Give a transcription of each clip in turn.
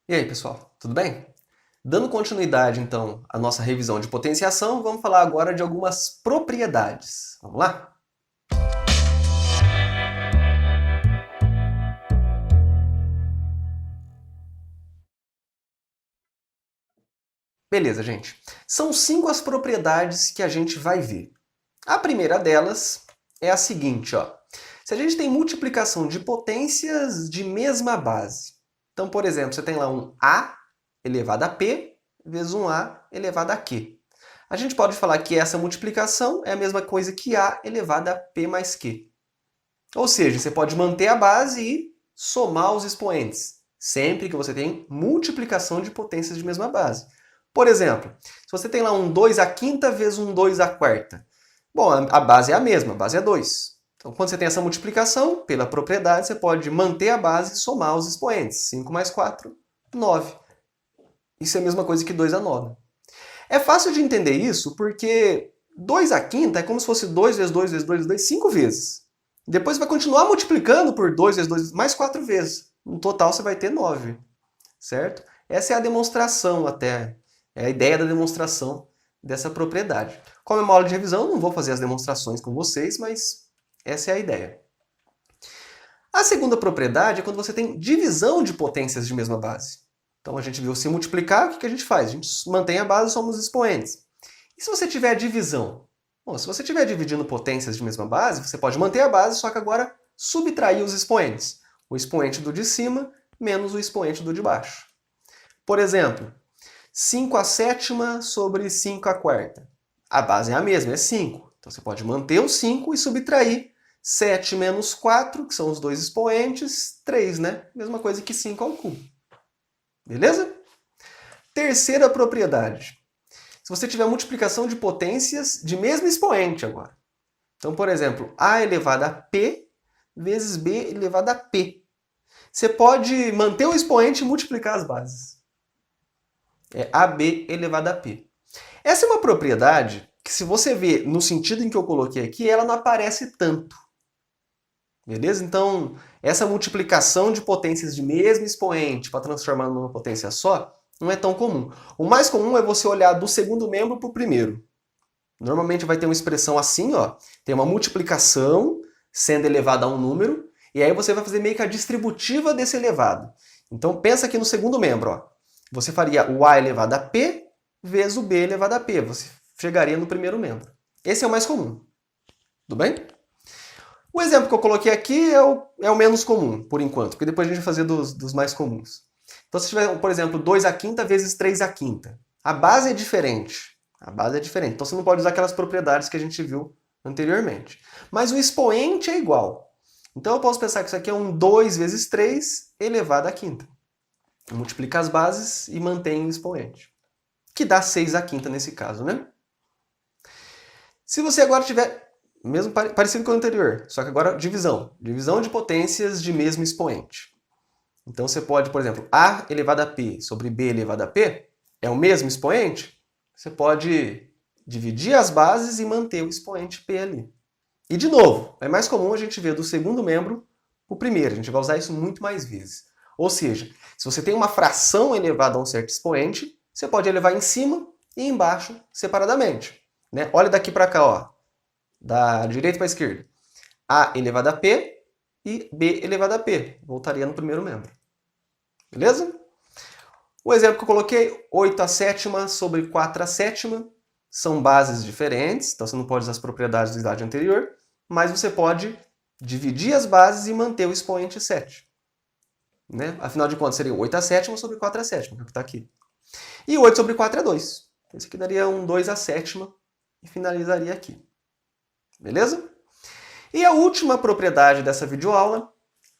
E aí, pessoal, tudo bem? Dando continuidade, então, à nossa revisão de potenciação, vamos falar agora de algumas propriedades. Vamos lá? Beleza, gente. São 5 as propriedades que a gente vai ver. A primeira delas é a seguinte, ó. Se a gente tem multiplicação de potências de mesma base. Então, por exemplo, você tem lá um A elevado a P vezes um A elevado a Q. A gente pode falar que essa multiplicação é a mesma coisa que A elevado a P mais Q. Ou seja, você pode manter a base e somar os expoentes, sempre que você tem multiplicação de potências de mesma base. Por exemplo, se você tem lá um 2 à quinta vezes um 2 à quarta, bom, a base é a mesma, a base é 2. Então, quando você tem essa multiplicação, pela propriedade, você pode manter a base e somar os expoentes. 5 mais 4, 9. Isso é a mesma coisa que 2 à nona. É fácil de entender isso porque 2 à quinta é como se fosse 2 vezes 2 vezes 2 vezes 2, 5 vezes. Depois você vai continuar multiplicando por 2 vezes 2 mais 4 vezes. No total você vai ter 9, certo? Essa é a demonstração até, é a ideia da demonstração dessa propriedade. Como é uma aula de revisão, não vou fazer as demonstrações com vocês, mas essa é a ideia. A segunda propriedade é quando você tem divisão de potências de mesma base. Então a gente viu se multiplicar, o que a gente faz? A gente mantém a base e soma os expoentes. E se você tiver divisão? Bom, se você estiver dividindo potências de mesma base, você pode manter a base, só que agora subtrair os expoentes. O expoente do de cima menos o expoente do de baixo. Por exemplo, 5 à sétima sobre 5 à quarta. A base é a mesma, é 5. Então você pode manter o 5 e subtrair 7 menos 4, que são os dois expoentes, 3, né? Mesma coisa que 5 ao cubo. Beleza? Terceira propriedade. Se você tiver multiplicação de potências de mesmo expoente agora. Então, por exemplo, A elevado a P vezes B elevado a P. Você pode manter o expoente e multiplicar as bases. É AB elevado a P. Essa é uma propriedade que, se você ver no sentido em que eu coloquei aqui, ela não aparece tanto. Beleza? Então, essa multiplicação de potências de mesmo expoente para transformar numa potência só, não é tão comum. O mais comum é você olhar do segundo membro para o primeiro. Normalmente vai ter uma expressão assim, ó, tem uma multiplicação sendo elevada a um número, e aí você vai fazer meio que a distributiva desse elevado. Então pensa aqui no segundo membro, ó. Você faria o A elevado a P vezes o B elevado a P. Você chegaria no primeiro membro. Esse é o mais comum. Tudo bem? O exemplo que eu coloquei aqui é o menos comum, por enquanto, porque depois a gente vai fazer dos mais comuns. Então, se tiver, por exemplo, 2 à quinta vezes 3 à quinta. A base é diferente. A base é diferente. Então, você não pode usar aquelas propriedades que a gente viu anteriormente. Mas o expoente é igual. Então, eu posso pensar que isso aqui é um 2 vezes 3 elevado à quinta. Eu multiplico as bases e mantenho o expoente. Que dá 6 à quinta nesse caso, né? Se você agora tiver mesmo parecido com o anterior, só que agora divisão. Divisão de potências de mesmo expoente. Então você pode, por exemplo, A elevado a P sobre B elevado a P é o mesmo expoente? Você pode dividir as bases e manter o expoente P ali. E de novo, é mais comum a gente ver do segundo membro para o primeiro. A gente vai usar isso muito mais vezes. Ou seja, se você tem uma fração elevada a um certo expoente, você pode elevar em cima e embaixo separadamente. Né? Olha daqui para cá, ó. Da direita para a esquerda. A elevado a P e B elevado a P. Voltaria no primeiro membro. Beleza? O exemplo que eu coloquei, 8 à sétima sobre 4 à sétima, são bases diferentes, então você não pode usar as propriedades do slide anterior, mas você pode dividir as bases e manter o expoente 7. Né? Afinal de contas, seria 8 à sétima sobre 4 à sétima, que é o que está aqui. E 8 sobre 4 é 2. Esse aqui daria um 2 à sétima e finalizaria aqui. Beleza? E a última propriedade dessa videoaula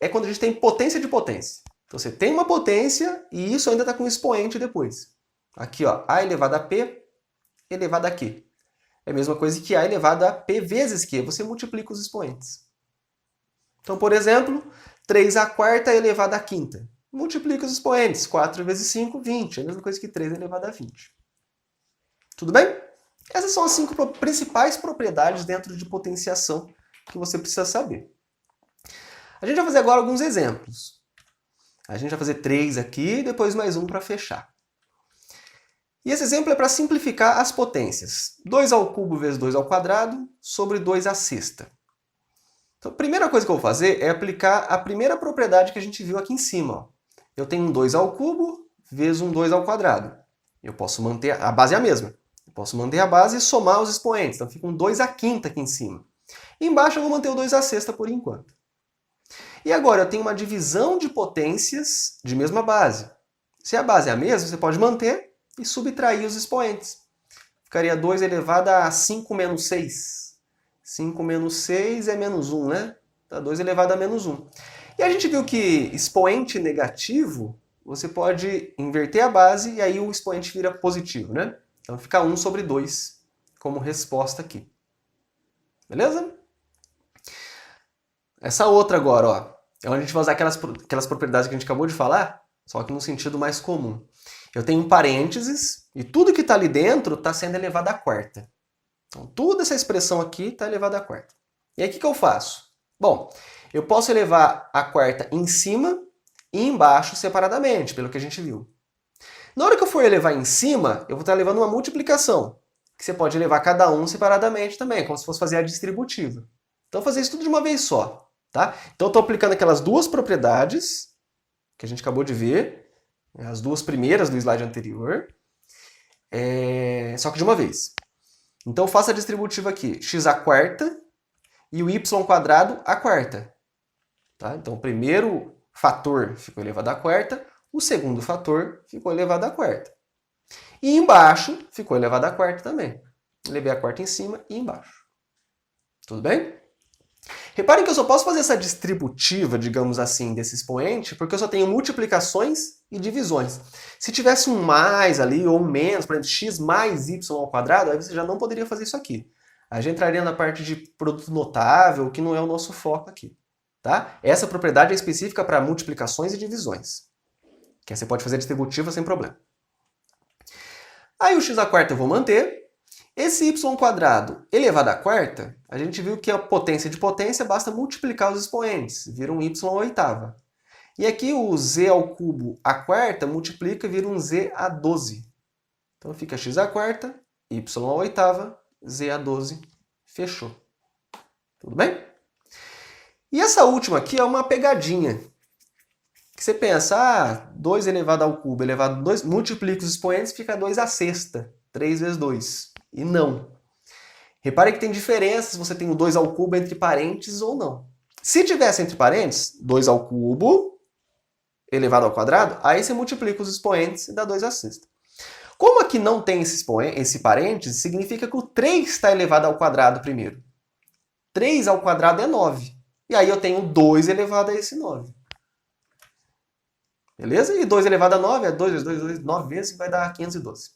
é quando a gente tem potência de potência. Então você tem uma potência e isso ainda está com expoente depois. Aqui, ó, A elevado a P elevado a Q. É a mesma coisa que A elevado a P vezes Q. Você multiplica os expoentes. Então, por exemplo, 3 à quarta elevado a quinta. Multiplica os expoentes. 4 vezes 5, 20. É a mesma coisa que 3 elevado a 20. Tudo bem? Essas são as 5 principais propriedades dentro de potenciação que você precisa saber. A gente vai fazer agora alguns exemplos. A gente vai fazer 3 aqui e depois mais um para fechar. E esse exemplo é para simplificar as potências. 2 ao cubo vezes 2 ao quadrado sobre 2 à sexta. Então, a primeira coisa que eu vou fazer é aplicar a primeira propriedade que a gente viu aqui em cima. Ó. Eu tenho um 2 ao cubo vezes um 2 ao quadrado. Eu posso manter, a base é a mesma. Eu posso manter a base e somar os expoentes. Então fica um 2 à quinta aqui em cima. E embaixo eu vou manter o 2 à sexta por enquanto. E agora eu tenho uma divisão de potências de mesma base. Se a base é a mesma, você pode manter e subtrair os expoentes. Ficaria 2 elevado a 5 menos 6. 5 menos 6 é menos 1, né? Tá 2 elevado a menos 1. E a gente viu que expoente negativo, você pode inverter a base e aí o expoente vira positivo, né? Então fica 1 sobre 2 como resposta aqui. Beleza? Essa outra agora, ó, é onde a gente vai usar aquelas propriedades que a gente acabou de falar, só que no sentido mais comum. Eu tenho um parênteses e tudo que está ali dentro está sendo elevado à quarta. Então, toda essa expressão aqui está elevada à quarta. E aí, o que eu faço? Bom, eu posso elevar a quarta em cima e embaixo separadamente, pelo que a gente viu. Na hora que eu for elevar em cima, eu vou estar levando uma multiplicação, que você pode elevar cada um separadamente também, como se fosse fazer a distributiva. Então, eu vou fazer isso tudo de uma vez só. Tá? Então, eu estou aplicando aquelas duas propriedades que a gente acabou de ver, as duas primeiras do slide anterior, só que de uma vez. Então, eu faço a distributiva aqui, x à quarta e o y quadrado à quarta. Tá? Então, o primeiro fator ficou elevado à quarta, o segundo fator ficou elevado à quarta. E embaixo ficou elevado à quarta também. Levei a quarta em cima e embaixo. Tudo bem? Reparem que eu só posso fazer essa distributiva, digamos assim, desse expoente, porque eu só tenho multiplicações e divisões. Se tivesse um mais ali, ou um menos, por exemplo, x mais y ao quadrado, aí você já não poderia fazer isso aqui. A gente entraria na parte de produto notável, que não é o nosso foco aqui. Tá? Essa propriedade é específica para multiplicações e divisões. Que aí você pode fazer distributiva sem problema. Aí o x à quarta eu vou manter. Esse y quadrado elevado à quarta, a gente viu que a potência de potência basta multiplicar os expoentes, vira um y à oitava. E aqui o z ao cubo à quarta multiplica e vira um z a 12. Então fica x à quarta, y à oitava, z a 12, fechou. Tudo bem? E essa última aqui é uma pegadinha. Que você pensa, 2 elevado ao cubo elevado a 2, multiplica os expoentes, fica 2 à sexta, 3 vezes 2. E não. Repare que tem diferença se você tem o 2 ao cubo entre parênteses ou não. Se tivesse entre parênteses, 2 ao cubo elevado ao quadrado, aí você multiplica os expoentes e dá 2 à sexta. Como aqui não tem esse parênteses, significa que o 3 está elevado ao quadrado primeiro. 3 ao quadrado é 9. E aí eu tenho 2 elevado a esse 9. Beleza? E 2 elevado a 9 é 2 vezes 2, 2, 9 vezes, vai dar 512.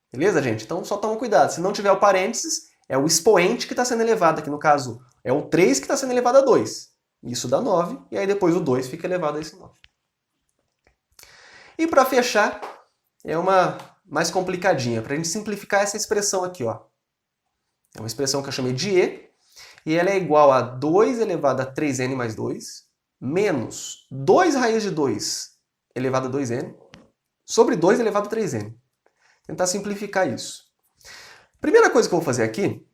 Beleza, gente? Então só toma cuidado. Se não tiver o parênteses, é o expoente que está sendo elevado. Aqui no caso, é o 3 que está sendo elevado a 2. Isso dá 9, e aí depois o 2 fica elevado a esse 9. E para fechar, é uma mais complicadinha. Para a gente simplificar essa expressão aqui, ó. É uma expressão que eu chamei de E, e ela é igual a 2 elevado a 3n mais 2, menos 2 raiz de 2 elevado a 2n, sobre 2 elevado a 3n. Tentar simplificar isso. Primeira coisa que eu vou fazer aqui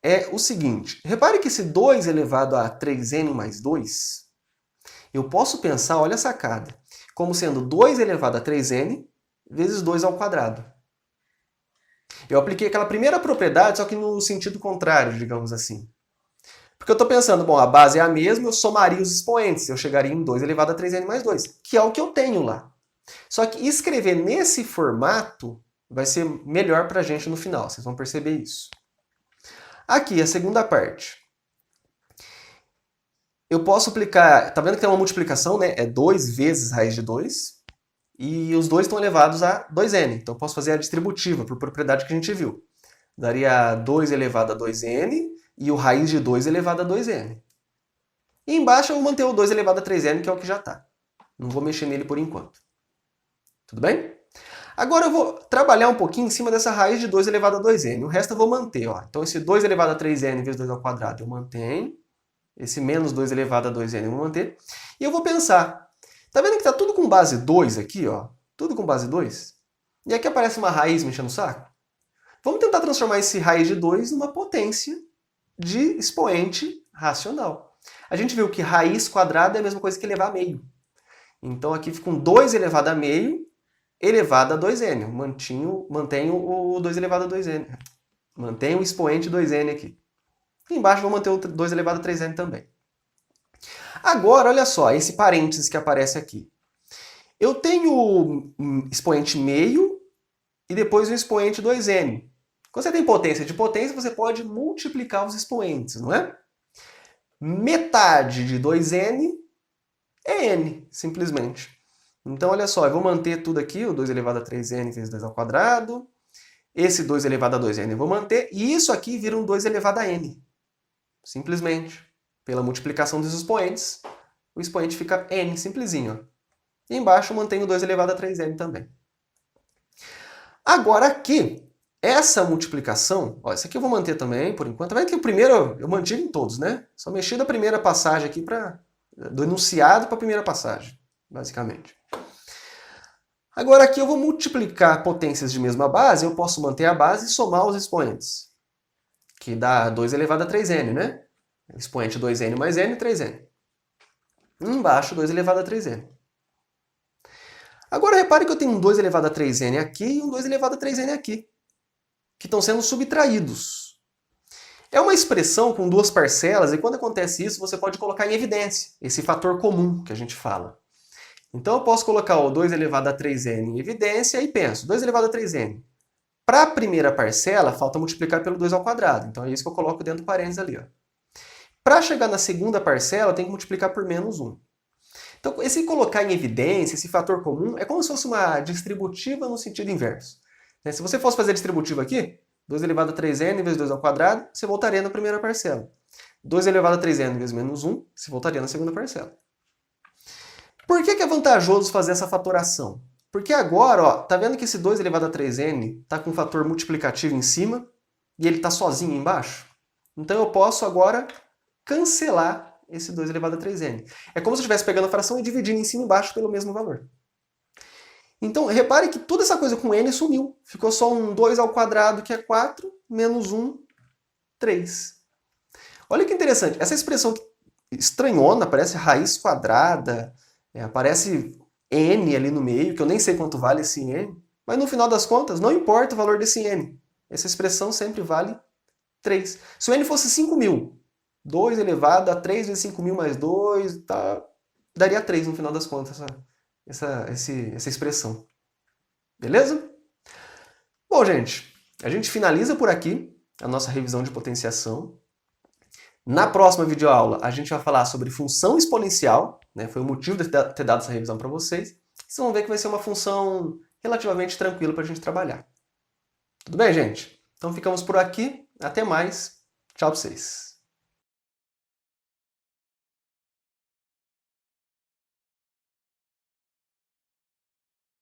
é o seguinte. Repare que esse 2 elevado a 3n mais 2, eu posso pensar, olha a sacada, como sendo 2 elevado a 3n vezes 2 ao quadrado. Eu apliquei aquela primeira propriedade, só que no sentido contrário, digamos assim. Porque eu estou pensando, bom, a base é a mesma, eu somaria os expoentes, eu chegaria em 2 elevado a 3n mais 2, que é o que eu tenho lá. Só que escrever nesse formato vai ser melhor para a gente no final, vocês vão perceber isso. Aqui, a segunda parte. Eu posso aplicar, tá vendo que tem uma multiplicação, né? É 2 vezes raiz de 2, e os dois estão elevados a 2n. Então eu posso fazer a distributiva, por propriedade que a gente viu. Daria 2 elevado a 2n, e o raiz de 2 elevado a 2n. E embaixo eu vou manter o 2 elevado a 3n, que é o que já está. Não vou mexer nele por enquanto. Tudo bem? Agora eu vou trabalhar um pouquinho em cima dessa raiz de 2 elevado a 2n. O resto eu vou manter. Ó. Então esse 2 elevado a 3n vezes 2 ao quadrado eu mantenho. Esse menos 2 elevado a 2n eu vou manter. E eu vou pensar, tá vendo que está tudo com base 2 aqui, ó? Tudo com base 2? E aqui aparece uma raiz me enchendo o saco? Vamos tentar transformar esse raiz de 2 numa potência de expoente racional. A gente viu que raiz quadrada é a mesma coisa que elevar a meio. Então aqui fica um 2 elevado a meio elevado a 2n. Mantenho o 2 elevado a 2n. Mantenho o expoente 2n aqui. E embaixo vou manter o 2 elevado a 3n também. Agora, olha só, esse parênteses que aparece aqui. Eu tenho um expoente meio e depois um expoente 2n. Quando você tem potência de potência, você pode multiplicar os expoentes, não é? Metade de 2n é n, simplesmente. Então, olha só, eu vou manter tudo aqui, o 2 elevado a 3n vezes 2 ao quadrado. Esse 2 elevado a 2n eu vou manter. E isso aqui vira um 2 elevado a n. Simplesmente. Pela multiplicação dos expoentes, o expoente fica n, simplesinho. Ó. E embaixo eu mantenho 2 elevado a 3n também. Agora aqui, essa multiplicação, ó, isso aqui eu vou manter também, por enquanto. Tá vendo que o primeiro eu mantive em todos, né? Só mexi da primeira passagem aqui, do enunciado para a primeira passagem, basicamente. Agora aqui eu vou multiplicar potências de mesma base, eu posso manter a base e somar os expoentes. Que dá 2 elevado a 3n, né? Expoente 2n mais n, 3n. Embaixo, 2 elevado a 3n. Agora repare que eu tenho um 2 elevado a 3n aqui e um 2 elevado a 3n aqui, que estão sendo subtraídos. É uma expressão com duas parcelas, e quando acontece isso, você pode colocar em evidência esse fator comum que a gente fala. Então eu posso colocar o 2 elevado a 3n em evidência e penso, 2 elevado a 3n. Para a primeira parcela, falta multiplicar pelo 2 ao quadrado. Então é isso que eu coloco dentro do parênteses ali. Para chegar na segunda parcela, eu tenho que multiplicar por menos 1. Então, esse colocar em evidência, esse fator comum, é como se fosse uma distributiva no sentido inverso. Se você fosse fazer a distributiva aqui, 2 elevado a 3n vezes 2 ao quadrado, você voltaria na primeira parcela. 2 elevado a 3n vezes menos 1, você voltaria na segunda parcela. Por que é vantajoso fazer essa fatoração? Porque agora, ó, tá vendo que esse 2 elevado a 3n está com um fator multiplicativo em cima e ele está sozinho embaixo? Então eu posso agora cancelar esse 2 elevado a 3n. É como se eu estivesse pegando a fração e dividindo em cima e embaixo pelo mesmo valor. Então, repare que toda essa coisa com n sumiu. Ficou só um 2 ao quadrado, que é 4, menos 1, 3. Olha que interessante. Essa expressão estranhona, parece raiz quadrada, aparece n ali no meio, que eu nem sei quanto vale esse n, mas no final das contas, não importa o valor desse n. Essa expressão sempre vale 3. Se o n fosse 5.000, 2 elevado a 3 vezes 5.000 mais 2, daria 3 no final das contas, essa expressão. Beleza? Bom, gente, a gente finaliza por aqui a nossa revisão de potenciação. Na próxima videoaula, a gente vai falar sobre função exponencial, né? Foi o motivo de ter dado essa revisão para vocês. Vocês vão ver que vai ser uma função relativamente tranquila para a gente trabalhar. Tudo bem, gente? Então ficamos por aqui. Até mais. Tchau para vocês.